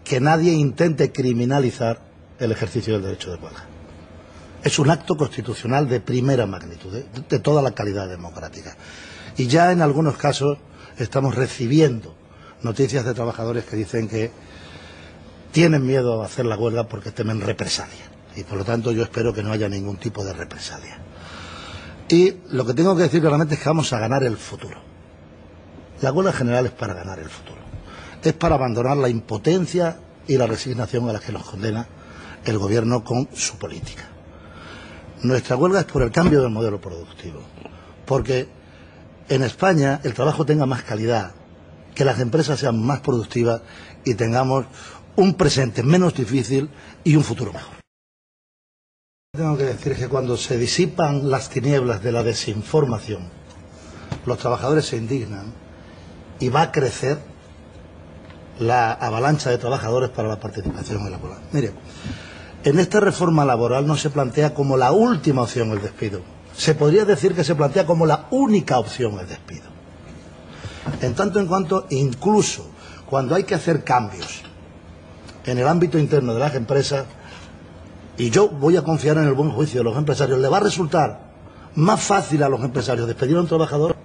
que nadie intente criminalizar el ejercicio del derecho de huelga. Es un acto constitucional de primera magnitud, de toda la calidad democrática. Y ya en algunos casos estamos recibiendo noticias de trabajadores que dicen que tienen miedo a hacer la huelga porque temen represalias. Y por lo tanto yo espero que no haya ningún tipo de represalia. Y lo que tengo que decir claramente es que vamos a ganar el futuro. La huelga general es para ganar el futuro. Es para abandonar la impotencia y la resignación a las que nos condena el gobierno con su política. Nuestra huelga es por el cambio del modelo productivo, porque en España el trabajo tenga más calidad, que las empresas sean más productivas y tengamos un presente menos difícil y un futuro mejor. Tengo que decir que cuando se disipan las tinieblas de la desinformación, los trabajadores se indignan y va a crecer la avalancha de trabajadores para la participación en la huelga. Mire, en esta reforma laboral no se plantea como la última opción el despido. Se podría decir que se plantea como la única opción el despido. En tanto en cuanto, incluso cuando hay que hacer cambios en el ámbito interno de las empresas, y yo voy a confiar en el buen juicio de los empresarios, le va a resultar más fácil a los empresarios despedir a un trabajador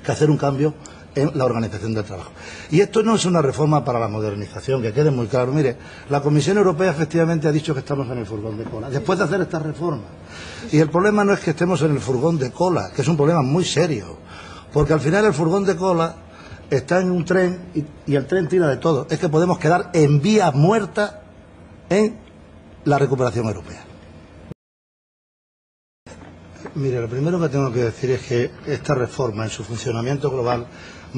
que hacer un cambio en la organización del trabajo. Y esto no es una reforma para la modernización, que quede muy claro. Mire, la Comisión Europea efectivamente ha dicho que estamos en el furgón de cola, después de hacer esta reforma. Y el problema no es que estemos en el furgón de cola, que es un problema muy serio, porque al final el furgón de cola está en un tren y el tren tira de todo. Es que podemos quedar en vía muerta en la recuperación europea. Mire, lo primero que tengo que decir es que esta reforma en su funcionamiento global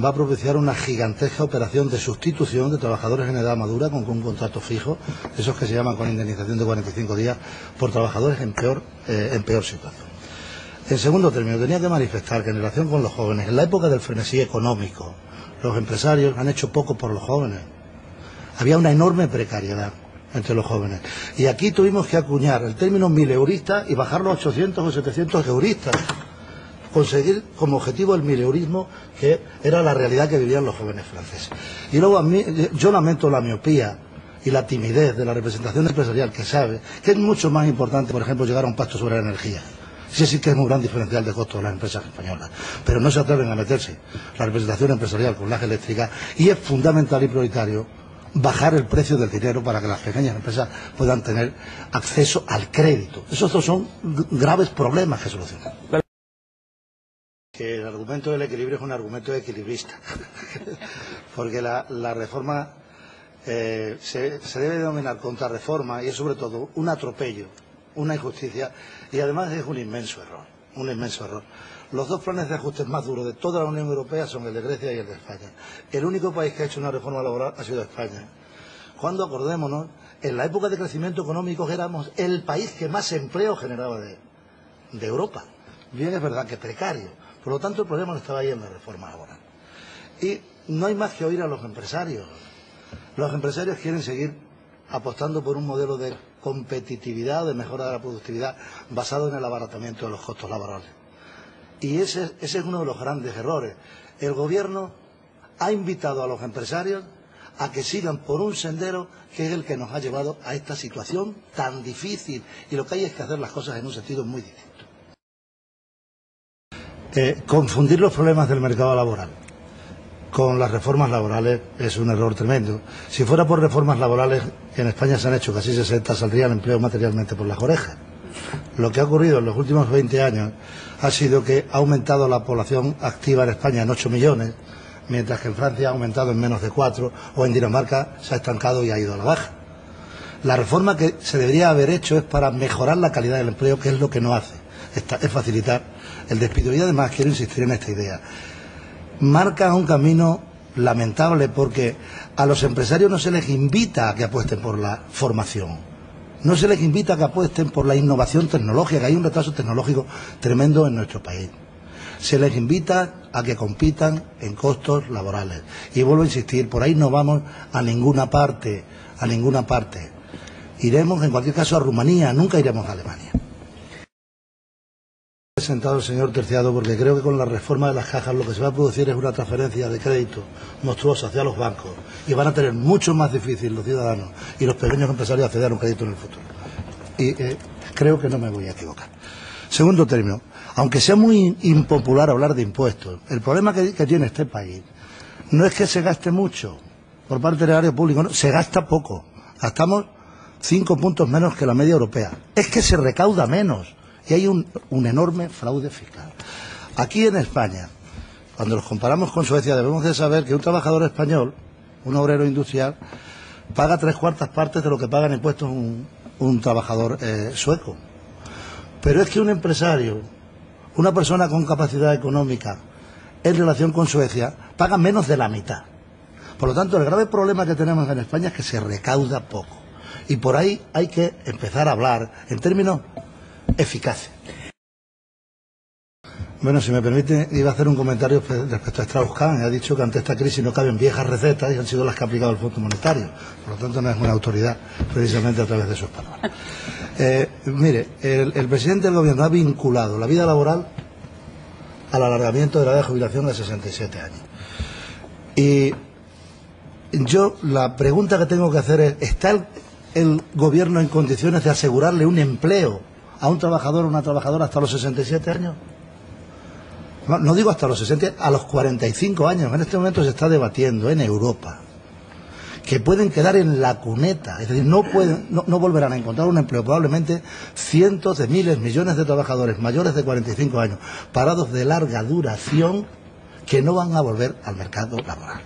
va a propiciar una gigantesca operación de sustitución de trabajadores en edad madura con un contrato fijo, esos que se llaman con indemnización de 45 días, por trabajadores en peor situación. En segundo término, tenía que manifestar que en relación con los jóvenes, en la época del frenesí económico, los empresarios han hecho poco por los jóvenes. Había una enorme precariedad entre los jóvenes. Y aquí tuvimos que acuñar el término 1000-eurista y bajarlo a 800 o 700 euristas. Conseguir como objetivo el 1000-eurismo, que era la realidad que vivían los jóvenes franceses. Y luego yo lamento la miopía y la timidez de la representación empresarial, que sabe que es mucho más importante, por ejemplo, llegar a un pacto sobre la energía. Sí que es un gran diferencial de costo de las empresas españolas, pero no se atreven a meterse la representación empresarial con las eléctricas, y es fundamental y prioritario bajar el precio del dinero para que las pequeñas empresas puedan tener acceso al crédito. Esos dos son graves problemas que solucionar. Que el argumento del equilibrio es un argumento equilibrista, porque la reforma se debe denominar contrarreforma, y es sobre todo un atropello, una injusticia, y además es un inmenso error. Los dos planes de ajustes más duros de toda la Unión Europea son el de Grecia y el de España. El único país que ha hecho una reforma laboral ha sido España. Cuando, acordémonos, en la época de crecimiento económico éramos el país que más empleo generaba de Europa. Bien, es verdad que precario. Por lo tanto, el problema no estaba ahí en la reforma laboral. Y no hay más que oír a los empresarios. Los empresarios quieren seguir apostando por un modelo de competitividad, de mejora de la productividad, basado en el abaratamiento de los costos laborales. Y ese es uno de los grandes errores. El gobierno ha invitado a los empresarios a que sigan por un sendero que es el que nos ha llevado a esta situación tan difícil. Y lo que hay es que hacer las cosas en un sentido muy distinto. Confundir los problemas del mercado laboral con las reformas laborales es un error tremendo. Si fuera por reformas laborales, que en España se han hecho casi 60, saldría el empleo materialmente por las orejas. Lo que ha ocurrido en los últimos 20 años ha sido que ha aumentado la población activa en España en 8 millones, mientras que en Francia ha aumentado en menos de 4, o en Dinamarca se ha estancado y ha ido a la baja. La reforma que se debería haber hecho es para mejorar la calidad del empleo, que es lo que no hace, es facilitar el despido. Y además quiero insistir en esta idea. Marca un camino lamentable, porque a los empresarios no se les invita a que apuesten por la formación. No se les invita a que apuesten por la innovación tecnológica, que hay un retraso tecnológico tremendo en nuestro país. Se les invita a que compitan en costos laborales. Y vuelvo a insistir, por ahí no vamos a ninguna parte, Iremos en cualquier caso a Rumanía, nunca iremos a Alemania. sentado el señor Terciado, porque creo que con la reforma de las cajas lo que se va a producir es una transferencia de crédito monstruosa hacia los bancos y van a tener mucho más difícil los ciudadanos y los pequeños empresarios acceder a un crédito en el futuro. Y creo que no me voy a equivocar. Segundo término, aunque sea muy impopular hablar de impuestos, el problema que tiene este país no es que se gaste mucho por parte del erario público, no, se gasta poco. Gastamos 5 puntos menos que la media europea. Es que se recauda menos y hay un enorme fraude fiscal. Aquí en España, cuando los comparamos con Suecia, debemos de saber que un trabajador español, un obrero industrial, paga 3/4 partes de lo que paga en impuestos un trabajador sueco. Pero es que un empresario, una persona con capacidad económica, en relación con Suecia, paga menos de la mitad. Por lo tanto, el grave problema que tenemos en España es que se recauda poco. Y por ahí hay que empezar a hablar en términos eficaces. Bueno, si me permite, iba a hacer un comentario respecto a Strauss-Kahn. Ha dicho que ante esta crisis no caben viejas recetas y han sido las que ha aplicado el Fondo Monetario. Por lo tanto, no es una autoridad, precisamente a través de sus palabras. Mire, el presidente del Gobierno ha vinculado la vida laboral al alargamiento de la edad de jubilación de 67 años. Y yo la pregunta que tengo que hacer es, ¿está el Gobierno en condiciones de asegurarle un empleo a un trabajador o una trabajadora hasta los 67 años? No digo hasta los 60, a los 45 años. En este momento se está debatiendo en Europa que pueden quedar en la cuneta, es decir, no volverán a encontrar un empleo, probablemente cientos de miles, millones de trabajadores mayores de 45 años, parados de larga duración, que no van a volver al mercado laboral.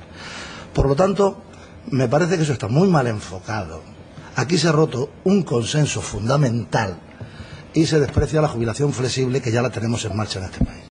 Por lo tanto, me parece que eso está muy mal enfocado. Aquí se ha roto un consenso fundamental y se desprecia la jubilación flexible que ya la tenemos en marcha en este país.